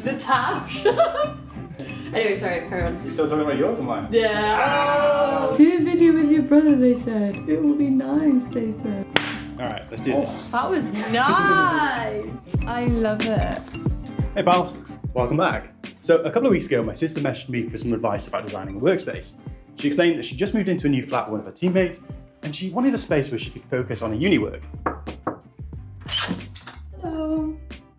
The tash. Anyway, sorry, carry on. You're still talking about yours online? Yeah. Oh. Do a video with your brother, they said. It will be nice, they said. Alright, let's do this. That was nice. I love it. Hey pals, welcome back. So a couple of weeks ago, my sister messaged me for some advice about designing a workspace. She explained that she just moved into a new flat with one of her teammates, and she wanted a space where she could focus on her uni work. Hello.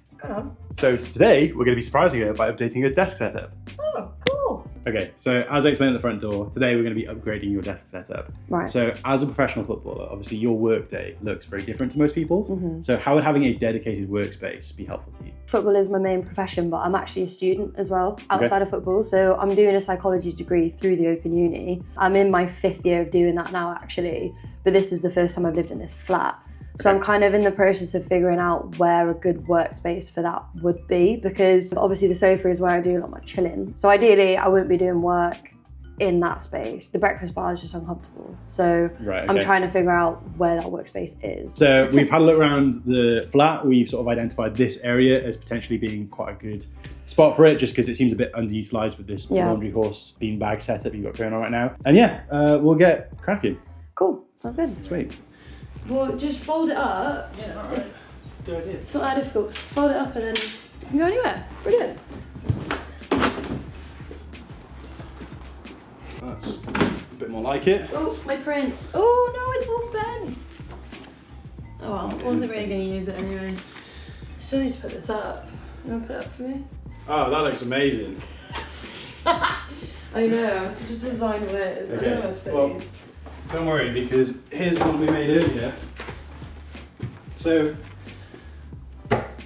What's going on? So today, we're going to be surprising her by updating her desk setup. Oh, cool. Okay, so as I explained at the front door, today we're going to be upgrading your desk setup. Right. So as a professional footballer, obviously your work day looks very different to most people's. So how would having a dedicated workspace be helpful to you? Football is my main profession, but I'm actually a student as well outside of football. So I'm doing a psychology degree through the Open Uni. I'm in my 5th year of doing that now actually, but this is the first time I've lived in this flat. So I'm kind of in the process of figuring out where a good workspace for that would be, because obviously the sofa is where I do a lot of my chilling. So ideally I wouldn't be doing work in that space. The breakfast bar is just uncomfortable. So I'm trying to figure out where that workspace is. So we've had a look around the flat. We've sort of identified this area as potentially being quite a good spot for it, just because it seems a bit underutilized with this laundry horse beanbag setup you've got going on right now. And yeah, we'll get cracking. Cool, sounds good. Sweet. Well, just fold it up. Yeah, all right. Good idea. It's not that difficult. Fold it up and then just, you can go anywhere. Brilliant. That's a bit more like it. Oh, my print. Oh no, it's all bent. Oh well, I wasn't really going to use it anyway. Still need to put this up. You want to put it up for me? Oh, that looks amazing. I know, I'm such a design whiz. I don't know how to put these. Don't worry, because here's one we made earlier. So,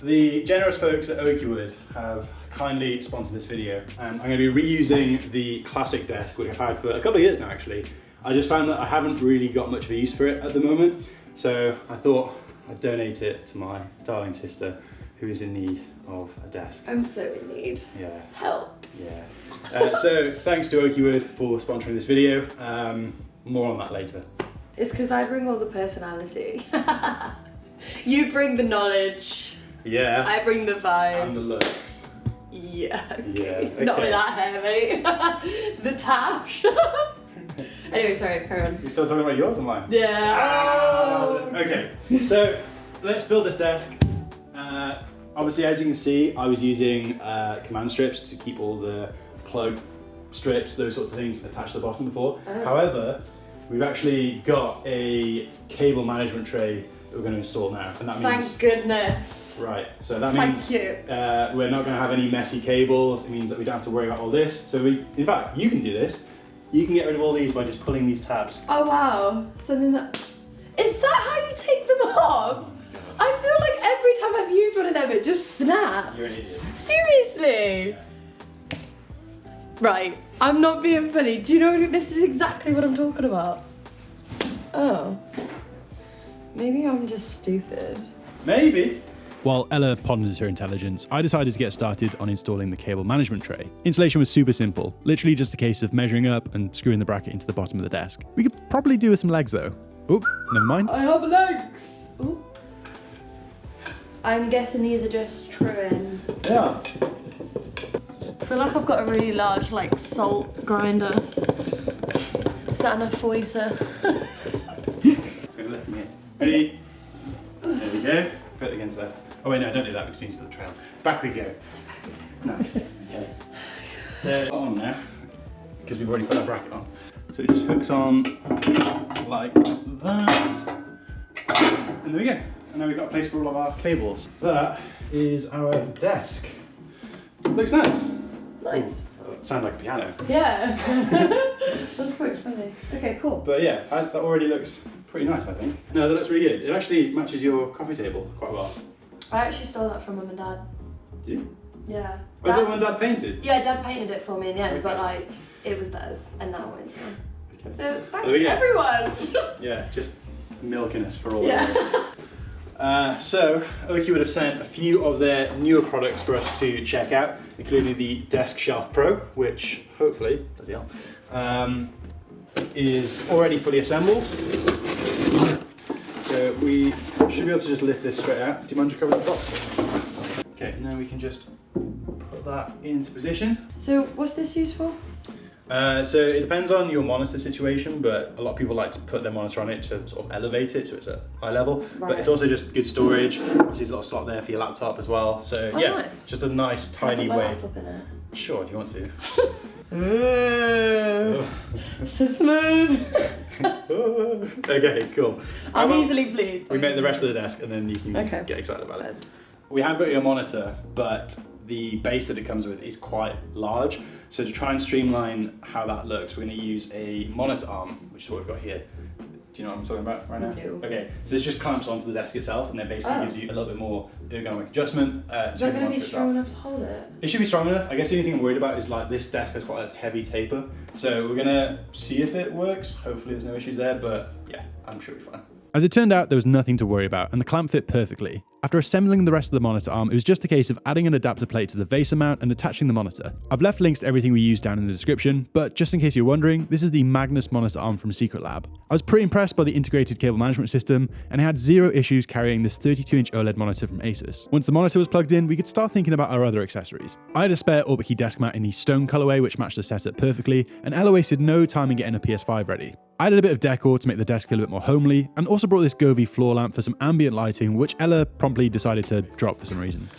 the generous folks at Oakwood have kindly sponsored this video, and I'm going to be reusing the classic desk, which I've had for a couple of years now actually. I just found that I haven't really got much of a use for it at the moment, so I thought I'd donate it to my darling sister, who is in need of a desk. I'm so in need. Yeah. Help. Yeah. So, thanks to Oakwood for sponsoring this video. More on that later. It's because I bring all the personality. You bring the knowledge. Yeah. I bring the vibes. And the looks. Yeah. Yeah. Okay. Not with that hair, mate. The tash. Anyway, sorry, carry on. You're still talking about yours online? Yeah. Oh. Okay, so let's build this desk. Obviously, as you can see, I was using command strips to keep all the plug strips, those sorts of things attached to the bottom before. However, we've actually got a cable management tray that we're going to install now, and that means... Thank goodness. Right, so that means we're not going to have any messy cables. It means that we don't have to worry about all this. So in fact, you can do this. You can get rid of all these by just pulling these tabs. Oh wow, something that... Is that how you take them off? I feel like every time I've used one of them, it just snaps. You're an idiot. Seriously? Right, I'm not being funny. Do you know this is exactly what I'm talking about? Oh. Maybe I'm just stupid. Maybe. While Ella ponders her intelligence, I decided to get started on installing the cable management tray. Installation was super simple, literally just a case of measuring up and screwing the bracket into the bottom of the desk. We could probably do with some legs though. Oh, never mind. I have legs! Ooh. I'm guessing these are just true-ins. Yeah. I feel like I've got a really large, like, salt grinder. Is that enough for you, sir? Ready? There we go. Put it against that. Oh wait, no, don't do that because we need to put the trail. Back we go. Nice. Okay. So on now, because we've already put our bracket on. So it just hooks on like that. And there we go. And now we've got a place for all of our cables. That is our desk. Looks nice. Nice. Sounds like a piano. Yeah. That's quite funny. Okay, cool. But yeah, that already looks pretty nice, I think. No, that looks really good. It actually matches your coffee table quite well. I actually stole that from Mum and Dad. Did you? Yeah. Was that Mum and Dad painted? Yeah, Dad painted it for me in the end, but like, it was theirs, and now it's mine. Okay. So, thanks everyone! Yeah, just milking us for all of it. So, Oki would have sent a few of their newer products for us to check out, including the Desk Shelf Pro, which hopefully, bloody hell, is already fully assembled. So we should be able to just lift this straight out. Do you mind just covering the box? Okay, now we can just put put that into position. So what's this used for? So it depends on your monitor situation, but a lot of people like to put their monitor on it to sort of elevate it so it's at eye level. Right. But it's also just good storage. Obviously there's a little slot there for your laptop as well. So Oh, yeah, nice. just a nice tidy Put my way. laptop in it. Sure, if you want to. So smooth. Okay, cool. I'm easily pleased. We make the rest of the desk and then you can get excited about it. We have got your monitor, but the base that it comes with is quite large. So to try and streamline how that looks, we're going to use a monitor arm, which is what we've got here. Do you know what I'm talking about right now? No. Okay, so this just clamps onto the desk itself and then basically gives you a little bit more ergonomic adjustment. Is that going to be strong enough to hold it? It should be strong enough. I guess the only thing I'm worried about is like this desk has quite a heavy taper. So we're going to see if it works. Hopefully there's no issues there, but yeah, I'm sure it'll be fine. As it turned out, there was nothing to worry about, and the clamp fit perfectly. After assembling the rest of the monitor arm, it was just a case of adding an adapter plate to the VESA mount and attaching the monitor. I've left links to everything we use down in the description, but just in case you're wondering, this is the Magnus monitor arm from Secret Lab. I was pretty impressed by the integrated cable management system, and I had zero issues carrying this 32-inch OLED monitor from Asus. Once the monitor was plugged in, we could start thinking about our other accessories. I had a spare Orbit Key desk mat in the stone colorway, which matched the setup perfectly, and Ella wasted no time in getting a PS5 ready. I added a bit of decor to make the desk feel a bit more homely, and also brought this Govee floor lamp for some ambient lighting, which Ella promptly decided to drop for some reason.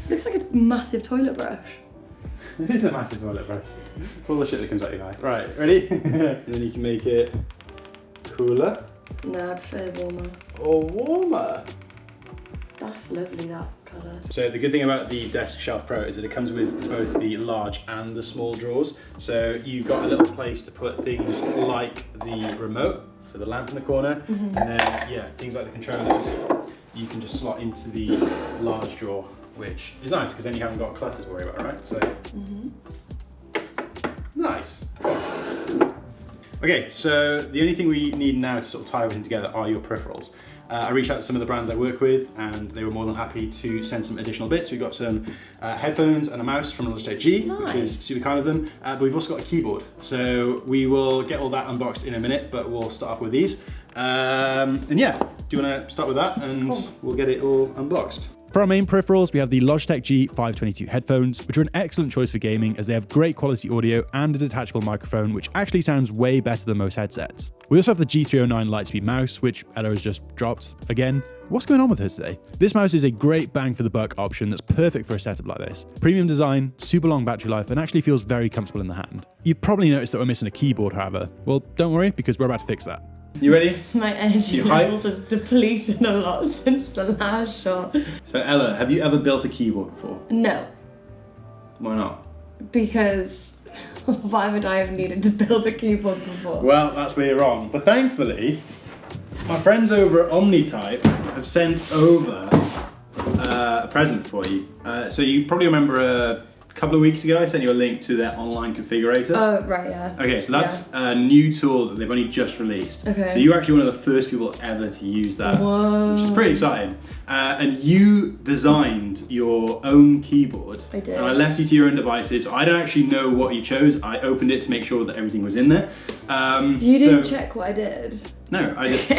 Looks like a massive toilet brush. It is a massive toilet brush. All the shit that comes out your eye. Right, ready? And then you can make it cooler No, I prefer warmer. or warmer. That's lovely, that colour. So the good thing about the Desk Shelf Pro is that it comes with both the large and the small drawers. So you've got a little place to put things like the remote for the lamp in the corner, and then yeah, things like the controllers you can just slot into the large drawer, which is nice because then you haven't got clutter to worry about, right? So nice. Okay, so the only thing we need now to sort of tie everything together are your peripherals. I reached out to some of the brands I work with and they were more than happy to send some additional bits. We got some headphones and a mouse from Logitech G, which is super kind of them. But we've also got a keyboard. So we will get all that unboxed in a minute, but we'll start off with these. And yeah, do you want to start with that and we'll get it all unboxed? For our main peripherals, we have the Logitech G522 headphones, which are an excellent choice for gaming as they have great quality audio and a detachable microphone, which actually sounds way better than most headsets. We also have the G309 Lightspeed mouse, which Ella has just dropped again. What's going on with her today? This mouse is a great bang for the buck option that's perfect for a setup like this. Premium design, super long battery life, and actually feels very comfortable in the hand. You've probably noticed that we're missing a keyboard, however. Well, don't worry, because we're about to fix that. You ready? My energy levels have depleted a lot since the last shot. So Ella, have you ever built a keyboard before? No, Why not? because why would I have needed to build a keyboard before? Well, that's where you're wrong. But thankfully, my friends over at OmniType have sent over a present for you. So you probably remember a couple of weeks ago I sent you a link to their online configurator. Oh, right, yeah. Okay, so that's a new tool that they've only just released. Okay. So you're actually one of the first people ever to use that, which is pretty exciting. And you designed your own keyboard. I did. And I left you to your own devices. I don't actually know what you chose. I opened it to make sure that everything was in there. You didn't check what I did? No, I just,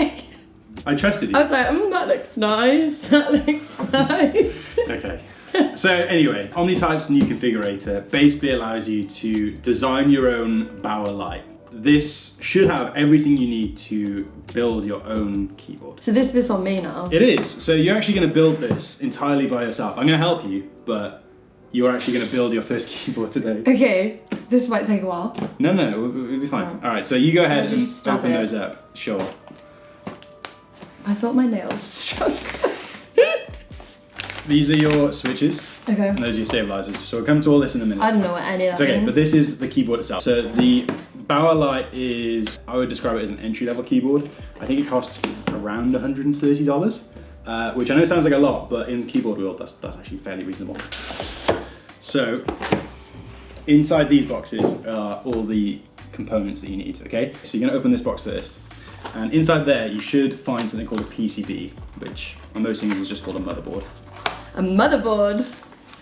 I trusted you. I was like, that looks nice. That looks nice. Okay. So anyway, OmniType's new configurator basically allows you to design your own Bauer light. This should have everything you need to build your own keyboard. So this bit's on me now. It is. So you're actually going to build this entirely by yourself. I'm going to help you, but you're actually going to build your first keyboard today. Okay, this might take a while. No, we'll be fine. All right, so you go ahead and open those up. Sure. I thought my nails were strong. These are your switches. Okay. And those are your stabilizers. So we'll come to all this in a minute. I don't know what any of that It's okay, means. but this is the keyboard itself. So the Bauer Light is, I would describe it as an entry-level keyboard. I think it costs around $130, which I know sounds like a lot, but in the keyboard world, that's actually fairly reasonable. So inside these boxes are all the components that you need, okay? So you're gonna open this box first. And inside there, you should find something called a PCB, which on most things is just called a motherboard. A motherboard.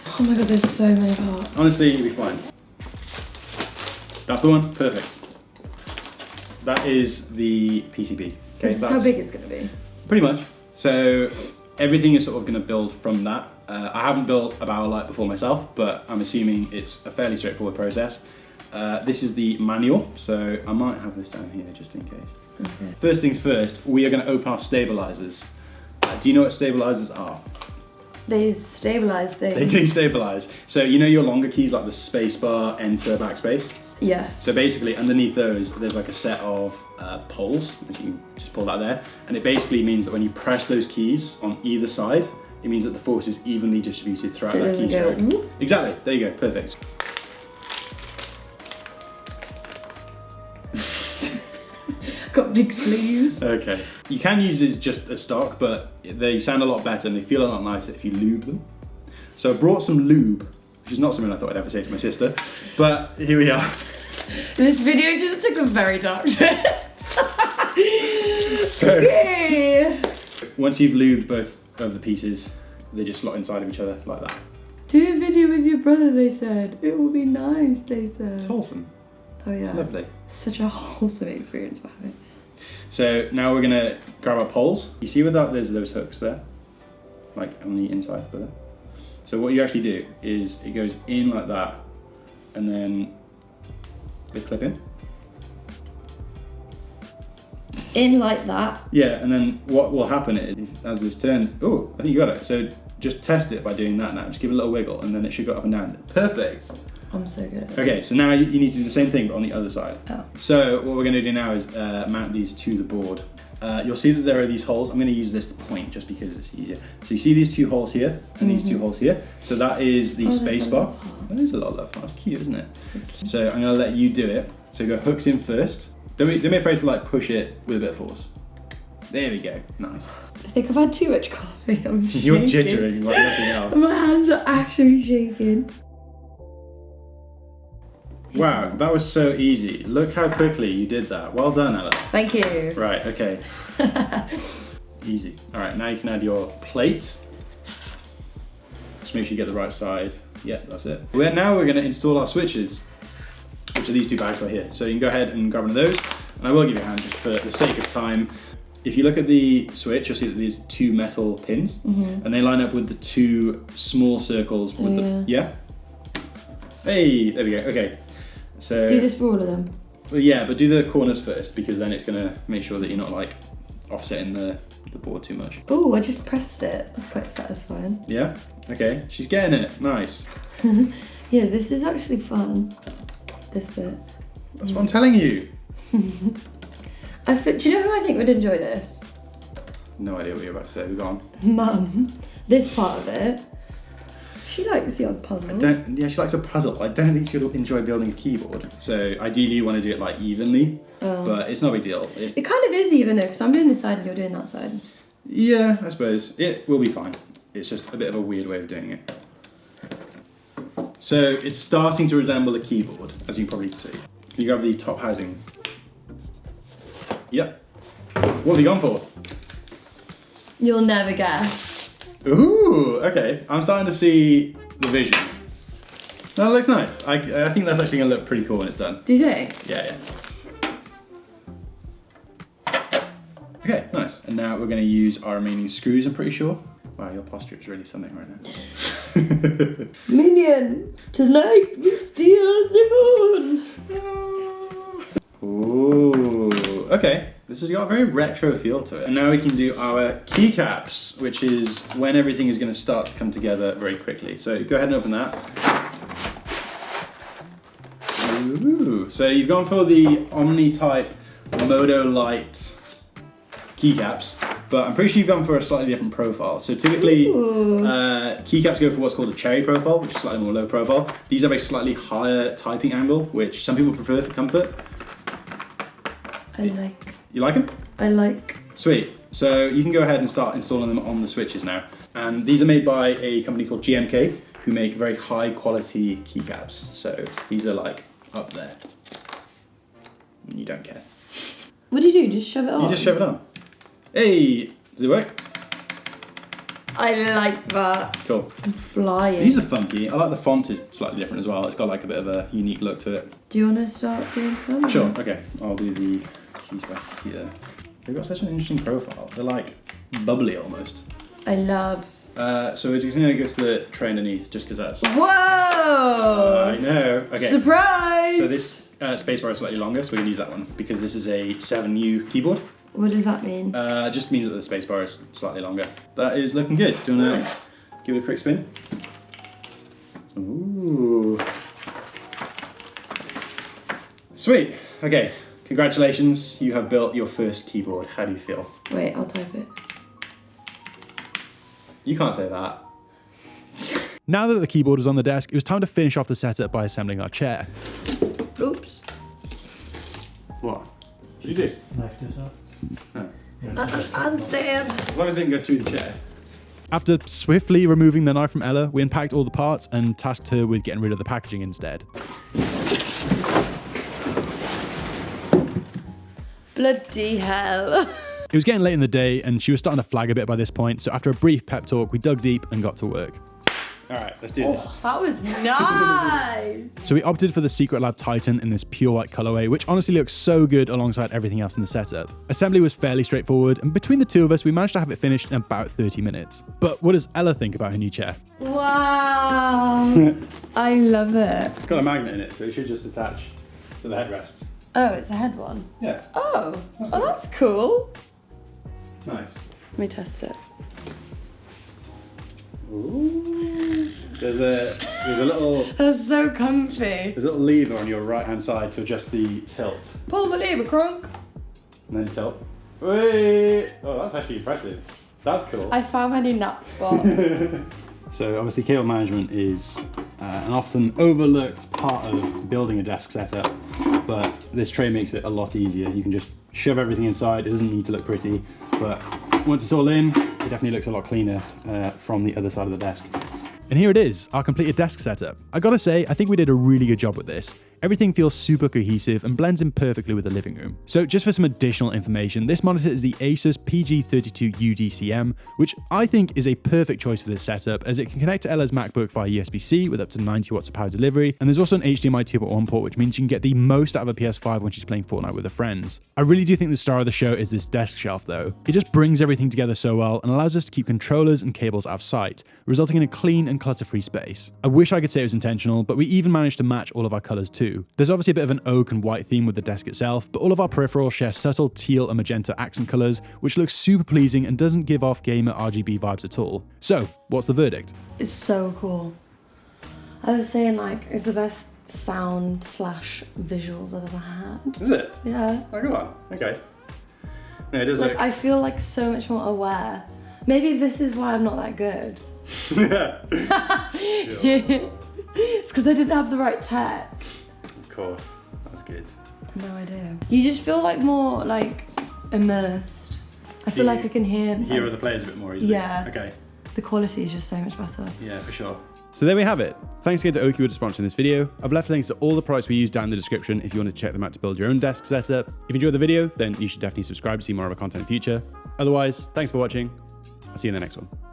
Oh my god, there's so many parts. Honestly, you'll be fine. That's the one, perfect. That is the PCB. Okay, This is how big it's gonna be. Pretty much. So everything is sort of gonna build from that. I haven't built a barrel light before myself, but I'm assuming it's a fairly straightforward process. This is the manual, so I might have this down here just in case. Okay. First things first, we are going to open our stabilizers. Do you know what stabilizers are? They stabilize things. They do stabilize. So you know your longer keys like the space bar, enter, backspace? Yes. So basically underneath those, there's like a set of poles, as you can just pull that there. And it basically means that when you press those keys on either side, it means that the force is evenly distributed throughout So it that doesn't key go, stroke. whoop. Exactly, there you go, perfect. Got big sleeves. Okay. You can use these just as stock, but they sound a lot better and they feel a lot nicer if you lube them. So I brought some lube, which is not something I thought I'd ever say to my sister, but here we are. This video just took a very dark turn. So Yay! once you've lubed both of the pieces, they just slot inside of each other like that. Do a video with your brother, they said. It will be nice, they said. It's wholesome. Oh yeah. It's lovely. Such a wholesome experience for having. So now we're gonna grab our poles. You see without there's those hooks there, like on the inside, but there. So what you actually do is it goes in like that, and then they clip in. In like that. Yeah, and then what will happen is as this turns, oh, I think you got it. So just test it by doing that now. Just give it a little wiggle, and then it should go up and down. Perfect. I'm so good at this. Okay, so now you need to do the same thing, but on the other side. Oh. So what we're going to do now is mount these to the board. You'll see that there are these holes. I'm going to use this point just because it's easier. So you see these two holes here and these two holes here. So that is the space bar. That is a lot of love. That's cute, isn't it? So cute. So I'm going to let you do it. So go hooks in first. Don't be afraid to like push it with a bit of force. There we go. Nice. I think I've had too much coffee. I'm shaking. You're jittering like nothing else. My hands are actually shaking. Wow, that was so easy. Look how quickly you did that. Well done, Ella. Thank you. Right, okay. Easy. All right, now you can add your plate. Just make sure you get the right side. Yeah, that's it. Now we're gonna install our switches, which are these two bags right here. So you can go ahead and grab one of those. And I will give you a hand just for the sake of time. If you look at the switch, you'll see that there's two metal pins, and they line up with the two small circles with the, yeah? Hey, there we go, okay. So Do this for all of them. well, yeah, but do the corners first because then it's gonna make sure that you're not like offsetting the board too much. Oh, I just pressed it. That's quite satisfying. Yeah? Okay, she's getting it, nice. Yeah, this is actually fun. This bit. That's what I'm telling you. Do you know who I think would enjoy this? No idea what you're about to say, we've gone. Mum. This part of it. She likes the odd puzzle. Yeah, she likes a puzzle. I don't think she'll enjoy building a keyboard. So ideally you want to do it like evenly, but it's not a big deal. It kind of is even though, because I'm doing this side and you're doing that side. Yeah, I suppose. It will be fine. It's just a bit of a weird way of doing it. So it's starting to resemble a keyboard, as you can probably see. Can you grab the top housing? Yep. What have you gone for? You'll never guess. Ooh, okay. I'm starting to see the vision. That looks nice. I think that's actually going to look pretty cool when it's done. Do you think? Yeah. Okay, nice. And now we're going to use our remaining screws, I'm pretty sure. Wow, your posture is really something right now. Minion! Tonight we steal the moon! Ooh, okay. This has got a very retro feel to it. And now we can do our keycaps, which is when everything is going to start to come together very quickly. So go ahead and open that. Ooh. So you've gone for the Omni-type Modo Light keycaps, but I'm pretty sure you've gone for a slightly different profile. So typically, keycaps go for what's called a cherry profile, which is slightly more low profile. These have a slightly higher typing angle, which some people prefer for comfort. You like them? I like. Sweet. So you can go ahead and start installing them on the switches now. And these are made by a company called GMK, who make very high quality keycaps. So these are like up there. You don't care. What do you do? Just shove it on? You just shove it on. Hey, does it work? I like that. Cool. I'm flying. These are funky. I like the font is slightly different as well. It's got like a bit of a unique look to it. Do you want to start doing some? Sure, okay. I'll do the keys back here. They've got such an interesting profile. They're like bubbly almost. I love So we're just gonna go to the tray underneath, just because that's... Whoa! I know. Okay. Surprise! So this spacebar is slightly longer, so we're gonna use that one, because this is a 7U keyboard. What does that mean? Just means that the spacebar is slightly longer. That is looking good. Do you wanna give it a quick spin? Ooh. Sweet. Okay. Congratulations. You have built your first keyboard. How do you feel? Wait, I'll type it. You can't say that. Now that the keyboard was on the desk, it was time to finish off the setup by assembling our chair. Oops. What? Did you do? Left yourself. No. Handstand. As long as it didn't go through the chair. After swiftly removing the knife from Ella, we unpacked all the parts and tasked her with getting rid of the packaging instead. Bloody hell. It was getting late in the day and she was starting to flag a bit by this point, so after a brief pep talk, we dug deep and got to work. Alright, let's do this. Oh, that was nice. So we opted for the Secret Lab Titan in this pure white colorway, which honestly looks so good alongside everything else in the setup. Assembly was fairly straightforward, and between the two of us, we managed to have it finished in about 30 minutes. But what does Ella think about her new chair? Wow. I love it. It's got a magnet in it, so it should just attach to the headrest. Oh, it's a head one. Yeah. Oh, That's oh, cool. that's cool. Nice. Let me test it. Ooh. There's a little That's so comfy. there's a little lever on your right hand side to adjust the tilt. Pull the lever, Crunk. And then tilt. Wait! Oh, that's actually impressive. That's cool. I found my new nap spot. So obviously cable management is an often overlooked part of building a desk setup, but this tray makes it a lot easier. You can just shove everything inside. It doesn't need to look pretty, but once it's all in, it definitely looks a lot cleaner from the other side of the desk. And here it is, our completed desk setup. I gotta say, I think we did a really good job with this. Everything feels super cohesive and blends in perfectly with the living room. So just for some additional information, this monitor is the Asus PG32 UDCM, which I think is a perfect choice for this setup as it can connect to Ella's MacBook via USB-C with up to 90 watts of power delivery. And there's also an HDMI 2.1 port, which means you can get the most out of a PS5 when she's playing Fortnite with her friends. I really do think the star of the show is this desk shelf though. It just brings everything together so well and allows us to keep controllers and cables out of sight, resulting in a clean and clutter-free space. I wish I could say it was intentional, but we even managed to match all of our colors too. There's obviously a bit of an oak and white theme with the desk itself, but all of our peripherals share subtle teal and magenta accent colors, which looks super pleasing and doesn't give off gamer RGB vibes at all. So, what's the verdict? It's so cool. I was saying like it's the best sound / visuals I've ever had. Is it? Yeah. Oh, go on. Okay. Yeah, it does Like look... I feel like so much more aware. Maybe this is why I'm not that good. It's because I didn't have the right tech. Of course. That's good. No, I do. You just feel like more like immersed. I feel like I can hear. Hear Like, other players a bit more easily. Yeah. Okay. the quality is just so much better. Yeah, for sure. So there we have it. Thanks again to Okiwood for sponsoring this video. I've left links to all the products we use down in the description if you want to check them out to build your own desk setup. If you enjoyed the video, then you should definitely subscribe to see more of our content in the future. Otherwise, thanks for watching. I'll see you in the next one.